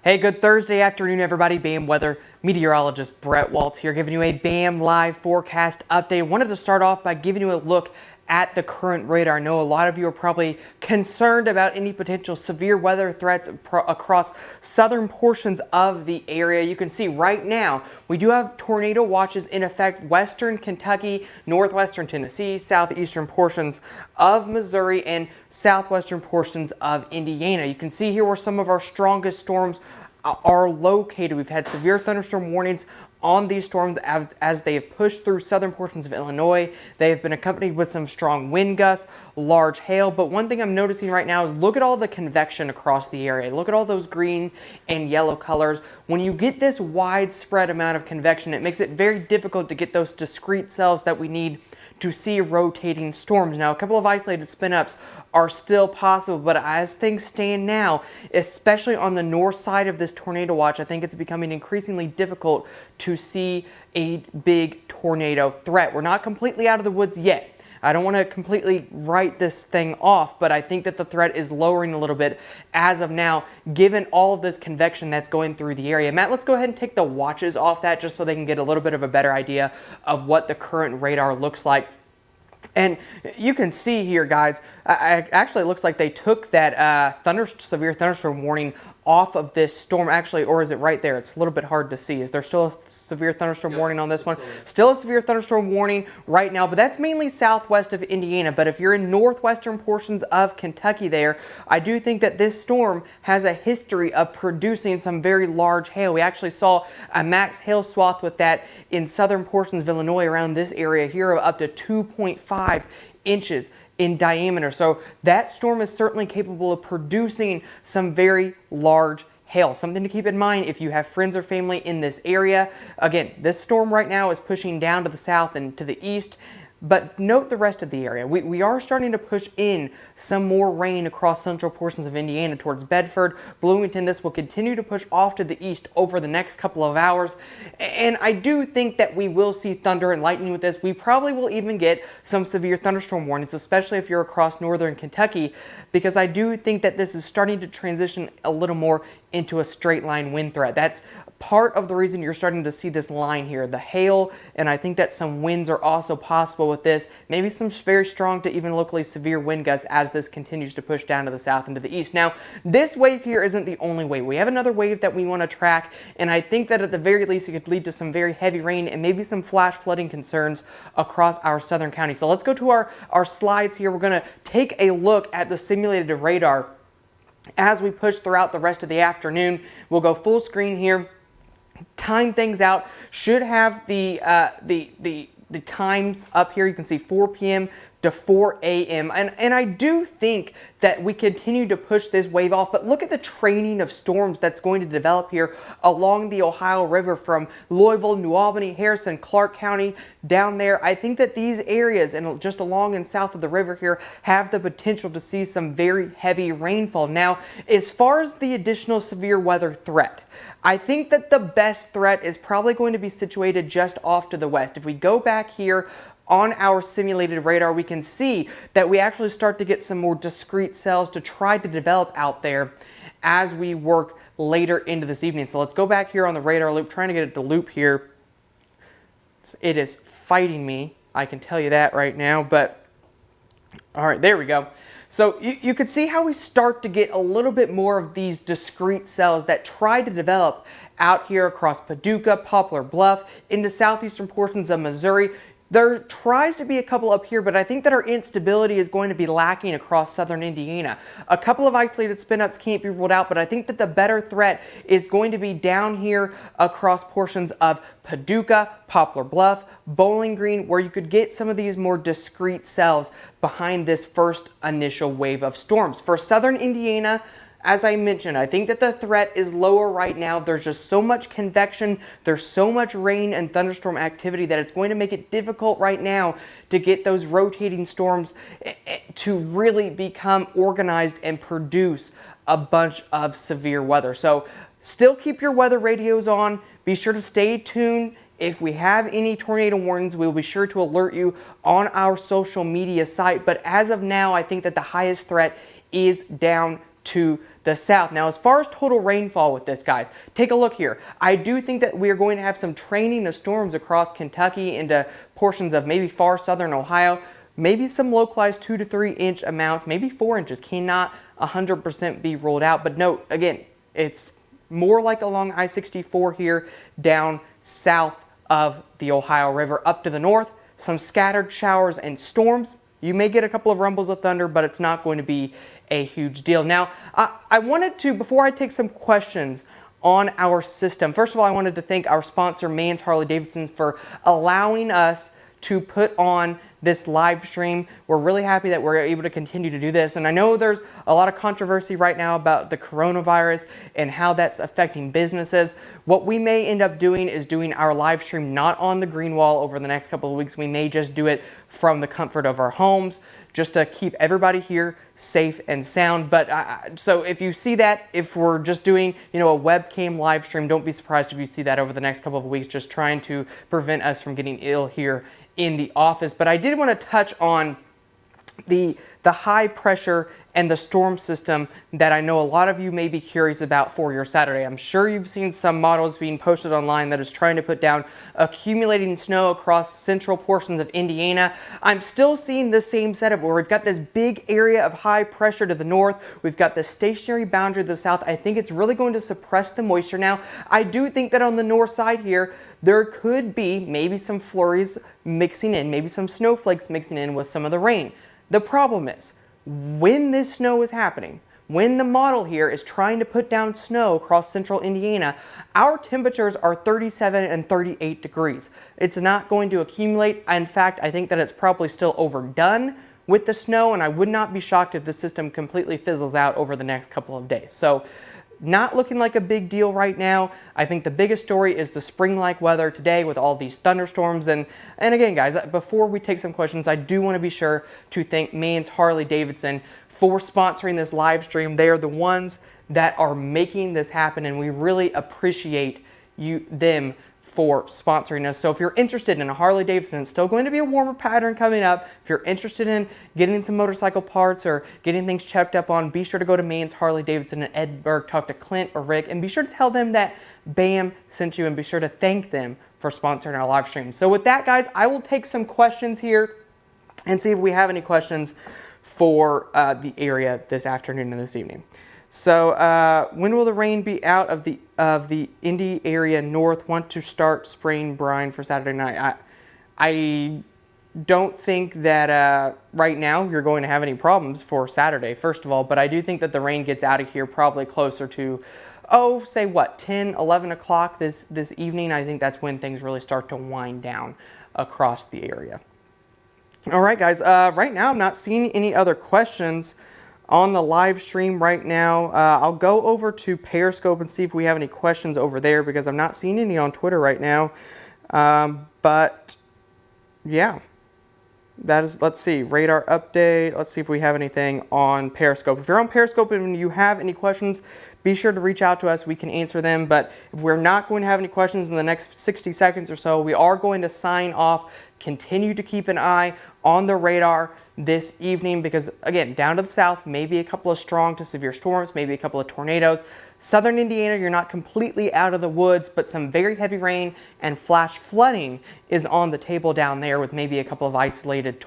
Hey, good Thursday afternoon, everybody. BAM weather meteorologist Brett Waltz here, giving you a BAM live forecast update. Wanted to start off by giving you a look at the current radar. I know a lot of you are probably concerned about any potential severe weather threats across southern portions of the area. You can see right now we do have tornado watches in effect. Western Kentucky, northwestern Tennessee, southeastern portions of Missouri, and southwestern portions of Indiana. You can see here where some of our strongest storms are located. We've had severe thunderstorm warnings on these storms as they have pushed through southern portions of Illinois. They have been accompanied with some strong wind gusts, large hail. But one thing I'm noticing right now is look at all the convection across the area. Look at all those green and yellow colors. When you get this widespread amount of convection, it makes it very difficult to get those discrete cells that we need to see rotating storms. Now, a couple of isolated spin-ups are still possible, but as things stand now, especially on the north side of this tornado watch, I think it's becoming increasingly difficult to see a big tornado threat. We're not completely out of the woods yet. I don't want to completely write this thing off, but I think that the threat is lowering a little bit as of now, given all of this convection that's going through the area. Matt, let's go ahead and take the watches off that just so they can get a little bit of a better idea of what the current radar looks like. And you can see here, guys, actually it looks like they took that severe thunderstorm warning off of this storm, actually, or is it right there? It's a little bit hard to see. Is there still a severe thunderstorm warning on this one? Still a severe thunderstorm warning right now, but that's mainly southwest of Indiana. But if you're in northwestern portions of Kentucky there, I do think that this storm has a history of producing some very large hail. We actually saw a max hail swath with that in southern portions of Illinois around this area here of up to 2.5 inches in diameter. So that storm is certainly capable of producing some very large hail. Something to keep in mind if you have friends or family in this area. Again, this storm right now is pushing down to the south and to the east. But note the rest of the area. We are starting to push in some more rain across central portions of Indiana towards Bedford, Bloomington. This will continue to push off to the east over the next couple of hours. And I do think that we will see thunder and lightning with this. We probably will even get some severe thunderstorm warnings, especially if you're across northern Kentucky, because I do think that this is starting to transition a little more into a straight line wind threat. That's part of the reason you're starting to see this line here, the hail, and I think that some winds are also possible with this. Maybe some very strong to even locally severe wind gusts as this continues to push down to the south and to the east. Now, this wave here isn't the only wave. We have another wave that we want to track, and I think that at the very least it could lead to some very heavy rain and maybe some flash flooding concerns across our southern county. So let's go to our slides here. We're going to take a look at the simulated radar as we push throughout the rest of the afternoon. We'll go full screen here. Time things out. Should have the times up here. You can see 4 p.m. to 4 a.m. And I do think that we continue to push this wave off, but look at the training of storms that's going to develop here along the Ohio River from Louisville, New Albany, Harrison, Clark County down there. I think that these areas and just along and south of the river here have the potential to see some very heavy rainfall. Now, as far as the additional severe weather threat, I think that the best threat is probably going to be situated just off to the west. If we go back here on our simulated radar, we can see that we actually start to get some more discrete cells to try to develop out there as we work later into this evening. So let's go back here on the radar loop, trying to get it to loop here. It is fighting me, I can tell you that right now, but all right, there we go. So you can see how we start to get a little bit more of these discrete cells that try to develop out here across Paducah, Poplar Bluff, into southeastern portions of Missouri. There tries to be a couple up here, but I think that our instability is going to be lacking across southern Indiana. A couple of isolated spin-ups can't be ruled out, but I think that the better threat is going to be down here across portions of Paducah, Poplar Bluff, Bowling Green, where you could get some of these more discrete cells behind this first initial wave of storms. For southern Indiana, as I mentioned, I think that the threat is lower right now. There's just so much convection, there's so much rain and thunderstorm activity that it's going to make it difficult right now to get those rotating storms to really become organized and produce a bunch of severe weather. So still keep your weather radios on. Be sure to stay tuned. If we have any tornado warnings, we'll be sure to alert you on our social media site. But as of now, I think that the highest threat is down to the south. Now, as far as total rainfall with this, guys, take a look here. I do think that we are going to have some training of storms across Kentucky into portions of maybe far southern Ohio. Maybe some localized 2 to 3 inch amounts, maybe 4 inches, cannot 100% be ruled out. But note, again, it's more like along I-64 here down south of the Ohio River. Up to the north, some scattered showers and storms. You may get a couple of rumbles of thunder, but it's not going to be a huge deal. Now, I wanted to, before I take some questions on our system, first of all, I wanted to thank our sponsor, Mans Harley-Davidson, for allowing us to put on this live stream. We're really happy that we're able to continue to do this. And I know there's a lot of controversy right now about the coronavirus and how that's affecting businesses. What we may end up doing is doing our live stream not on the green wall over the next couple of weeks. We may just do it from the comfort of our homes, just to keep everybody here safe and sound. But so if you see that, if we're just doing, a webcam live stream, don't be surprised if you see that over the next couple of weeks, just trying to prevent us from getting ill here in the office. But I did want to touch on the high pressure and the storm system that I know a lot of you may be curious about for your Saturday. I'm sure you've seen some models being posted online that is trying to put down accumulating snow across central portions of Indiana. I'm still seeing the same setup where we've got this big area of high pressure to the north. We've got the stationary boundary to the south. I think it's really going to suppress the moisture. Now, I do think that on the north side here, there could be maybe some flurries mixing in, maybe some snowflakes mixing in with some of the rain. The problem is, when this snow is happening, when the model here is trying to put down snow across central Indiana, our temperatures are 37 and 38 degrees. It's not going to accumulate. In fact, I think that it's probably still overdone with the snow, and I would not be shocked if the system completely fizzles out over the next couple of days. So, not looking like a big deal right now. I think the biggest story is the spring-like weather today with all these thunderstorms. And again, guys, before we take some questions, I do want to be sure to thank Mans Harley-Davidson for sponsoring this live stream. They are the ones that are making this happen, and we really appreciate them for sponsoring us. So if you're interested in a Harley-Davidson, it's still going to be a warmer pattern coming up. If you're interested in getting some motorcycle parts or getting things checked up on, be sure to go to Mans Harley-Davidson in Edinburgh, talk to Clint or Rick, and be sure to tell them that BAM sent you, and be sure to thank them for sponsoring our live stream. So with that, guys, I will take some questions here and see if we have any questions for the area this afternoon and this evening. So when will the rain be out of the Indy area north? Want to start spraying brine for Saturday night? I don't think that right now you're going to have any problems for Saturday, first of all, but I do think that the rain gets out of here probably closer to, say what, 10, 11 o'clock this evening. I think that's when things really start to wind down across the area. All right, guys, right now I'm not seeing any other questions on the live stream right now. I'll go over to Periscope and see if we have any questions over there, because I'm not seeing any on Twitter right now. But yeah, that is, let's see, radar update. Let's see if we have anything on Periscope. If you're on Periscope and you have any questions, be sure to reach out to us. We can answer them. But if we're not going to have any questions in the next 60 seconds or so, we are going to sign off. Continue to keep an eye on the radar this evening, because again, down to the south, maybe a couple of strong to severe storms, maybe a couple of tornadoes. Southern Indiana, you're not completely out of the woods, but some very heavy rain and flash flooding is on the table down there, with maybe a couple of isolated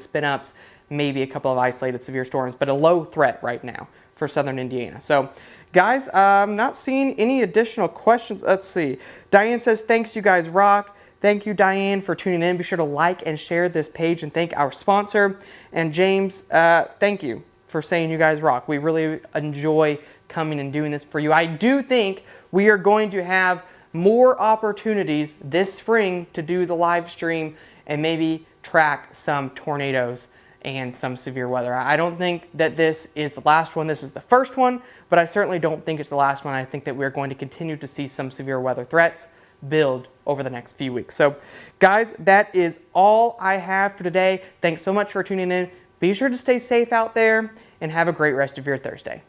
spin ups, maybe a couple of isolated severe storms, but a low threat right now for Southern Indiana. So guys, I'm not seeing any additional questions. Let's see. Diane says, thanks, you guys rock. Thank you, Diane, for tuning in. Be sure to like and share this page, and thank our sponsor. And James, thank you for saying you guys rock. We really enjoy coming and doing this for you. I do think we are going to have more opportunities this spring to do the live stream and maybe track some tornadoes and some severe weather. I don't think that this is the last one. This is the first one, but I certainly don't think it's the last one. I think that we're going to continue to see some severe weather threats build over the next few weeks. So guys, that is all I have for today. Thanks so much for tuning in. Be sure to stay safe out there and have a great rest of your Thursday.